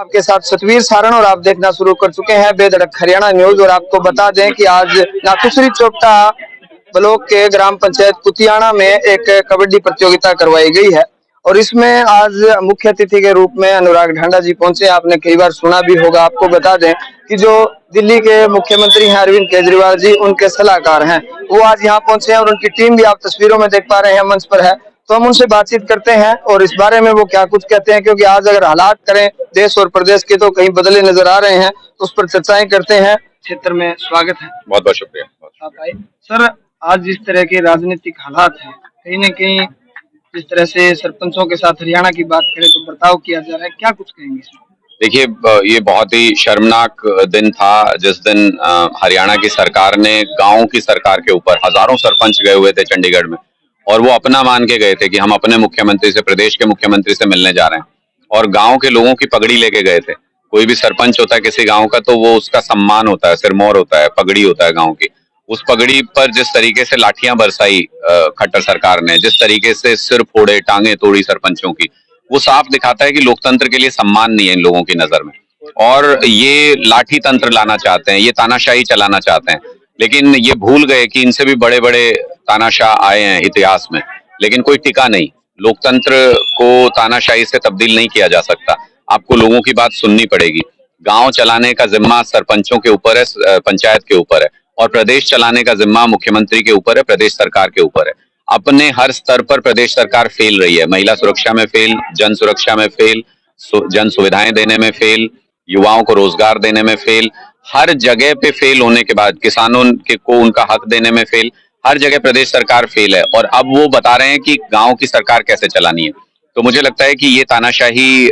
आपके साथ सतवीर सारण और आप देखना शुरू कर चुके हैं बेधड़क हरियाणा न्यूज। और आपको बता दें कि आज नाथुश्री चोपटा ब्लॉक के ग्राम पंचायत कुतियाना में एक कबड्डी प्रतियोगिता करवाई गई है और इसमें आज मुख्य अतिथि के रूप में अनुराग ढांडा जी पहुंचे। आपने कई बार सुना भी होगा। आपको बता दें कि जो दिल्ली के मुख्यमंत्री हैं अरविंद केजरीवाल जी, उनके सलाहकार हैं, वो आज यहाँ पहुंचे हैं और उनकी टीम भी आप तस्वीरों में देख पा रहे हैं मंच पर है। तो हम उनसे बातचीत करते हैं और इस बारे में वो क्या कुछ कहते हैं, क्योंकि आज अगर हालात करें देश और प्रदेश के तो कहीं बदले नजर आ रहे हैं, तो उस पर चर्चाएं करते हैं। क्षेत्र में स्वागत है। बहुत बहुत शुक्रिया। आप आए सर। आज जिस तरह के राजनीतिक हालात हैं, कहीं न कहीं जिस तरह से सरपंचों के साथ हरियाणा की बात करें तो बर्ताव किया जा रहा है, क्या कुछ कहेंगे? देखिए, ये बहुत ही शर्मनाक दिन था जिस दिन हरियाणा की सरकार ने गांव की सरकार के ऊपर, हजारों सरपंच गए हुए थे चंडीगढ़ में और वो अपना मान के गए थे कि हम अपने मुख्यमंत्री से, प्रदेश के मुख्यमंत्री से मिलने जा रहे हैं, और गांव के लोगों की पगड़ी लेके गए थे। कोई भी सरपंच होता है किसी गांव का तो वो उसका सम्मान होता है, सिरमौर होता है, पगड़ी होता है गांव की। उस पगड़ी पर जिस तरीके से लाठियां बरसाई खट्टर सरकार ने, जिस तरीके से सिर फोड़े, टांगे तोड़ी सरपंचों की, वो साफ दिखाता है कि लोकतंत्र के लिए सम्मान नहीं है इन लोगों की नजर में। और ये लाठी तंत्र लाना चाहते हैं, ये तानाशाही चलाना चाहते हैं, लेकिन ये भूल गए कि इनसे भी बड़े बड़े तानाशाह आए हैं इतिहास में, लेकिन कोई टिका नहीं। लोकतंत्र को तानाशाही से तब्दील नहीं किया जा सकता। आपको लोगों की बात सुननी पड़ेगी। गांव चलाने का जिम्मा सरपंचों के ऊपर है, पंचायत के ऊपर है, और प्रदेश चलाने का जिम्मा मुख्यमंत्री के ऊपर है, प्रदेश सरकार के ऊपर है। अपने हर स्तर पर प्रदेश सरकार फेल रही है। महिला सुरक्षा में फेल, जन सुरक्षा में फेल, जन सुविधाएं देने में फेल, युवाओं को रोजगार देने में फेल, हर जगह पे फेल होने के बाद किसानों को उनका हक देने में फेल, हर जगह प्रदेश सरकार फेल है। और अब वो बता रहे हैं कि गांव की सरकार कैसे चलानी है। तो मुझे लगता है कि ये तानाशाही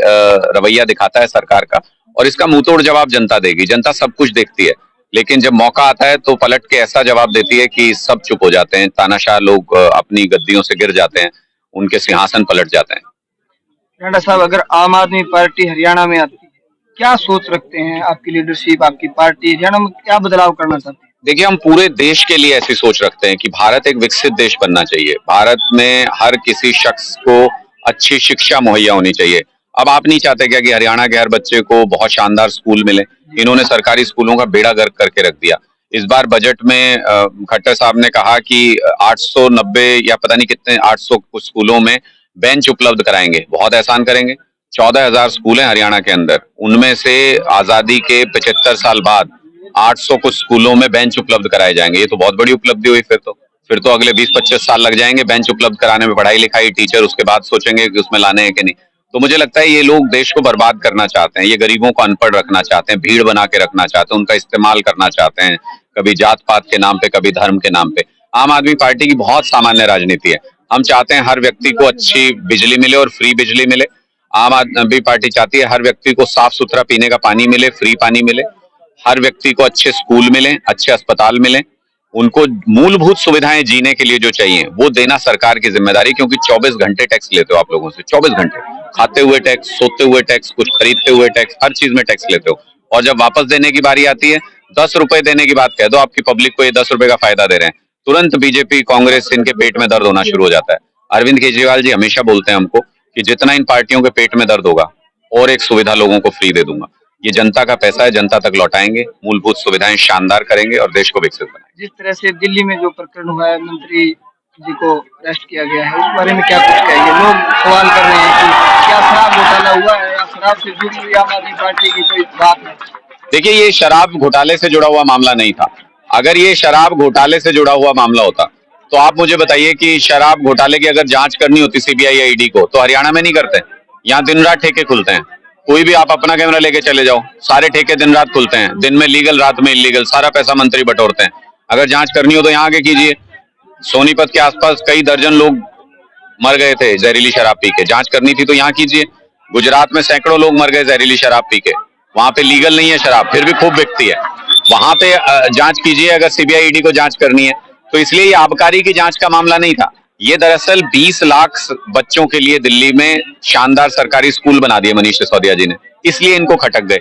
रवैया दिखाता है सरकार का, और इसका मुंहतोड़ जवाब जनता देगी। जनता सब कुछ देखती है, लेकिन जब मौका आता है तो पलट के ऐसा जवाब देती है कि सब चुप हो जाते हैं। तानाशाह लोग अपनी गद्दियों से गिर जाते हैं, उनके सिंहासन पलट जाते हैं। ढांडा साहब, अगर आम आदमी पार्टी हरियाणा में आती है, क्या सोच रखते हैं? आपकी लीडरशिप, आपकी पार्टी हरियाणा में क्या बदलाव करना चाहती है? देखिए, हम पूरे देश के लिए ऐसी सोच रखते हैं कि भारत एक विकसित देश बनना चाहिए। भारत में हर किसी शख्स को अच्छी शिक्षा मुहैया होनी चाहिए। अब आप नहीं चाहते क्या कि हरियाणा के हर बच्चे को बहुत शानदार स्कूल मिले? इन्होंने सरकारी स्कूलों का बेड़ा गर्क करके रख दिया। इस बार बजट में खट्टर साहब ने कहा कि 890 या पता नहीं कितने 800 कुछ स्कूलों में बेंच उपलब्ध कराएंगे। बहुत एहसान करेंगे। 14,000 स्कूल हैं हरियाणा के अंदर, उनमें से आजादी के 75 साल बाद 800 कुछ स्कूलों में बेंच उपलब्ध कराए जाएंगे। ये तो बहुत बड़ी उपलब्धि हुई। फिर तो अगले 20-25 साल लग जाएंगे बेंच उपलब्ध कराने में। पढ़ाई लिखाई, टीचर, उसके बाद सोचेंगे कि उसमें लाने हैं कि नहीं। तो मुझे लगता है ये लोग देश को बर्बाद करना चाहते हैं। ये गरीबों को अनपढ़ रखना चाहते हैं, भीड़ बना के रखना चाहते हैं, उनका इस्तेमाल करना चाहते हैं, कभी जात पात के नाम पे, कभी धर्म के नाम पे। आम आदमी पार्टी की बहुत सामान्य राजनीति है। हम चाहते हैं हर व्यक्ति को अच्छी बिजली मिले और फ्री बिजली मिले। आम आदमी पार्टी चाहती है हर व्यक्ति को साफ सुथरा पीने का पानी मिले, फ्री पानी मिले, हर व्यक्ति को अच्छे स्कूल मिले, अच्छे अस्पताल मिले, उनको मूलभूत सुविधाएं जीने के लिए जो चाहिए वो देना सरकार की जिम्मेदारी। क्योंकि 24 घंटे टैक्स लेते हो आप लोगों से, 24 घंटे खाते हुए टैक्स, सोते हुए टैक्स, कुछ खरीदते हुए टैक्स, हर चीज में टैक्स लेते हो। और जब वापस देने की बारी आती है, 10 रुपए देने की बात कह दो आपकी पब्लिक को, ये 10 रुपए का फायदा दे रहे हैं, तुरंत बीजेपी, कांग्रेस, इनके पेट में दर्द होना शुरू हो जाता है। अरविंद केजरीवाल जी हमेशा बोलते हैं हमको कि जितना इन पार्टियों के पेट में दर्द होगा और एक सुविधा लोगों को फ्री दे दूंगा। ये जनता का पैसा है, जनता तक लौटाएंगे, मूलभूत सुविधाएं शानदार करेंगे और देश को विकसित बनाएंगे। जिस तरह से दिल्ली में जो प्रकरण हुआ है, मंत्री जी को अरेस्ट किया गया है, उस बारे में क्या कुछ कहेंगे? लोग सवाल कर रहे हैं कि क्या शराब घोटाला हुआ है या शराब से जुड़ी हुई आम आदमी पार्टी की कोई बात है? देखिए, ये शराब घोटाले से जुड़ा हुआ मामला नहीं था। अगर ये शराब घोटाले से जुड़ा हुआ मामला होता तो आप मुझे बताइए कि शराब घोटाले की अगर जांच करनी होती सीबीआई या ईडी को, तो हरियाणा में नहीं करते। यहाँ दिन रात ठेके खुलते हैं। कोई भी आप अपना कैमरा लेके चले जाओ, सारे ठेके दिन रात खुलते हैं। दिन में लीगल, रात में इलीगल, सारा पैसा मंत्री बटोरते हैं। अगर जांच करनी हो तो यहाँ आके कीजिए। सोनीपत के आसपास कई दर्जन लोग मर गए थे जहरीली शराब पी के, जांच करनी थी तो यहाँ कीजिए। गुजरात में सैकड़ों लोग मर गए जहरीली शराब पी के, वहां पे लीगल नहीं है शराब, फिर भी खूब बिकती है। वहां पे जांच कीजिए अगर सीबीआई ईडी को जांच करनी है। तो इसलिए ये आबकारी की जांच का मामला नहीं था। ये दरअसल 20 लाख बच्चों के लिए दिल्ली में शानदार सरकारी स्कूल बना दिए मनीष सिसोदिया जी ने, इसलिए इनको खटक गए।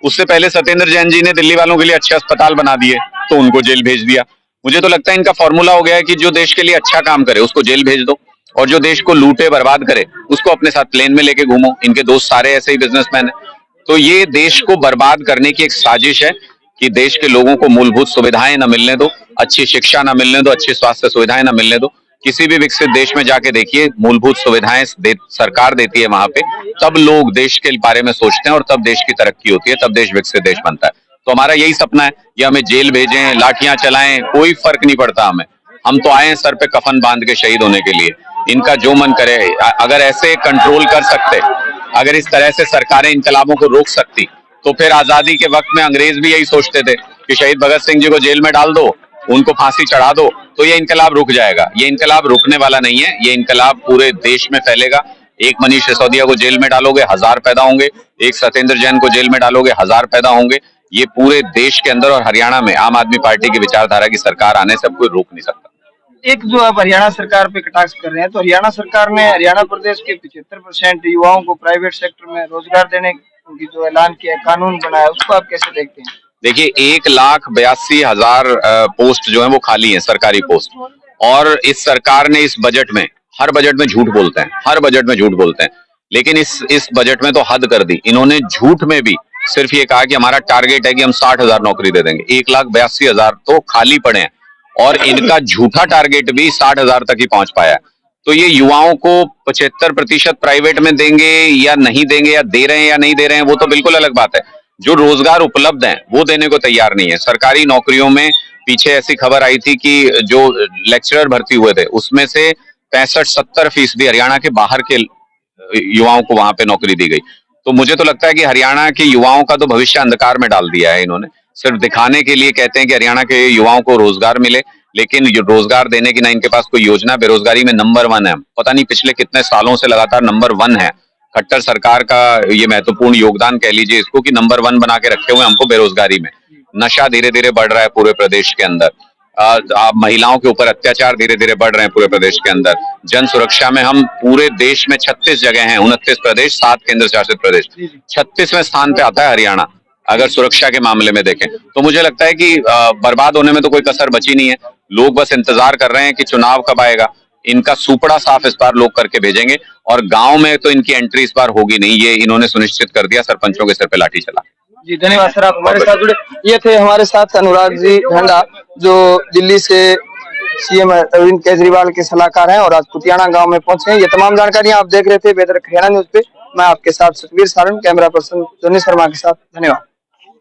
उससे पहले सत्येंद्र जैन जी ने दिल्ली वालों के लिए अच्छे अस्पताल बना दिए तो उनको जेल भेज दिया। मुझे तो लगता है इनका फॉर्मूला हो गया है कि जो देश के लिए अच्छा काम करे उसको जेल भेज दो, और जो देश को लूटे बर्बाद करे उसको अपने साथ प्लेन में लेके घूमो। इनके दोस्त सारे ऐसे ही बिजनेसमैन है। तो ये देश को बर्बाद करने की एक साजिश है कि देश के लोगों को मूलभूत सुविधाएं न मिलने दो, अच्छी शिक्षा न मिलने दो, अच्छी स्वास्थ्य सुविधाएं न मिलने दो। किसी भी विकसित देश में जाके देखिए, मूलभूत सुविधाएं सरकार देती है वहां पे, तब लोग देश के बारे में सोचते हैं और तब देश की तरक्की होती है, तब देश विकसित देश बनता है। तो हमारा यही सपना है, ये हमें जेल भेजें, लाठियां चलाएं, कोई फर्क नहीं पड़ता हमें। हम तो आए हैं सर पे कफन बांध के शहीद होने के लिए। इनका जो मन करे, अगर ऐसे कंट्रोल कर सकते, अगर इस तरह से सरकारें इनकलाबों को रोक सकती, तो फिर आजादी के वक्त में अंग्रेज भी यही सोचते थे कि शहीद भगत सिंह जी को जेल में डाल दो, उनको फांसी चढ़ा दो, तो ये इनकलाब रुक जाएगा। ये इनकलाब रुकने वाला नहीं है, ये इनकलाब पूरे देश में फैलेगा। एक मनीष सिसोदिया को जेल में डालोगे, 1000 पैदा होंगे। एक सत्येंद्र जैन को जेल में डालोगे, 1000 पैदा होंगे। ये पूरे देश के अंदर और हरियाणा में आम आदमी पार्टी की विचारधारा की सरकार आने से कोई रोक नहीं सकता। एक जो आप हरियाणा सरकार पे कटाक्ष कर रहे हैं, तो हरियाणा सरकार ने हरियाणा प्रदेश के 75% युवाओं को प्राइवेट सेक्टर में रोजगार देने की जो ऐलान किया, कानून बनाया, उसको आप कैसे देखते हैं? देखिए, 1,82,000 पोस्ट जो है वो खाली है, सरकारी पोस्ट। और इस सरकार ने इस बजट में, हर बजट में झूठ बोलते हैं, हर बजट में झूठ बोलते हैं, लेकिन इस बजट में तो हद कर दी इन्होंने। झूठ में भी सिर्फ ये कहा कि हमारा टारगेट है कि हम 60,000 नौकरी दे देंगे। 1,82,000 तो खाली पड़े हैं और इनका झूठा टारगेट भी 60,000 तक ही पहुंच पाया है। तो ये युवाओं को 75% प्राइवेट में देंगे या नहीं देंगे, या दे रहे हैं या नहीं दे रहे हैं, वो तो बिल्कुल अलग बात है। जो रोजगार उपलब्ध है वो देने को तैयार नहीं है। सरकारी नौकरियों में पीछे ऐसी खबर आई थी कि जो लेक्चरर भर्ती हुए थे उसमें से 65-70% हरियाणा के बाहर के युवाओं को वहां पे नौकरी दी गई। तो मुझे तो लगता है कि हरियाणा के युवाओं का तो भविष्य अंधकार में डाल दिया है इन्होंने। सिर्फ दिखाने के लिए कहते हैं कि हरियाणा के युवाओं को रोजगार मिले, लेकिन रोजगार देने की ना इनके पास कोई योजना। बेरोजगारी में नंबर 1 है, पता नहीं पिछले कितने सालों से लगातार नंबर 1 है। खट्टर सरकार का ये महत्वपूर्ण योगदान कह लीजिए इसको, कि नंबर 1 बना के रखे हुए हमको बेरोजगारी में। नशा धीरे धीरे बढ़ रहा है पूरे प्रदेश के अंदर। महिलाओं के ऊपर अत्याचार धीरे धीरे बढ़ रहे हैं पूरे प्रदेश के अंदर। जन सुरक्षा में हम पूरे देश में 36 जगह हैं, 29 प्रदेश, 7 केंद्र शासित प्रदेश, 36वें स्थान पे आता है हरियाणा अगर सुरक्षा के मामले में देखें। तो मुझे लगता है कि बर्बाद होने में तो कोई कसर बची नहीं है। लोग बस इंतजार कर रहे हैं कि चुनाव कब आएगा। इनका सुपड़ा साफ इस बार लोग करके भेजेंगे, और गांव में तो इनकी एंट्री इस बार होगी नहीं, ये इन्होंने सुनिश्चित कर दिया। सरपंचों के सिर पे लाठी चला। जी धन्यवाद सर, आप हमारे साथ जुड़े। ये थे हमारे साथ अनुराग जी ढंडा, जो दिल्ली से सीएम अरविंद केजरीवाल के सलाहकार हैं और आज कुतियाना गांव में पहुंचे हैं। ये तमाम जानकारियां आप देख रहे थे बेहतर हरियाणा न्यूज पे। मैं आपके साथ सुखबीर सारण, कैमरा पर्सन जोनी शर्मा के साथ। धन्यवाद।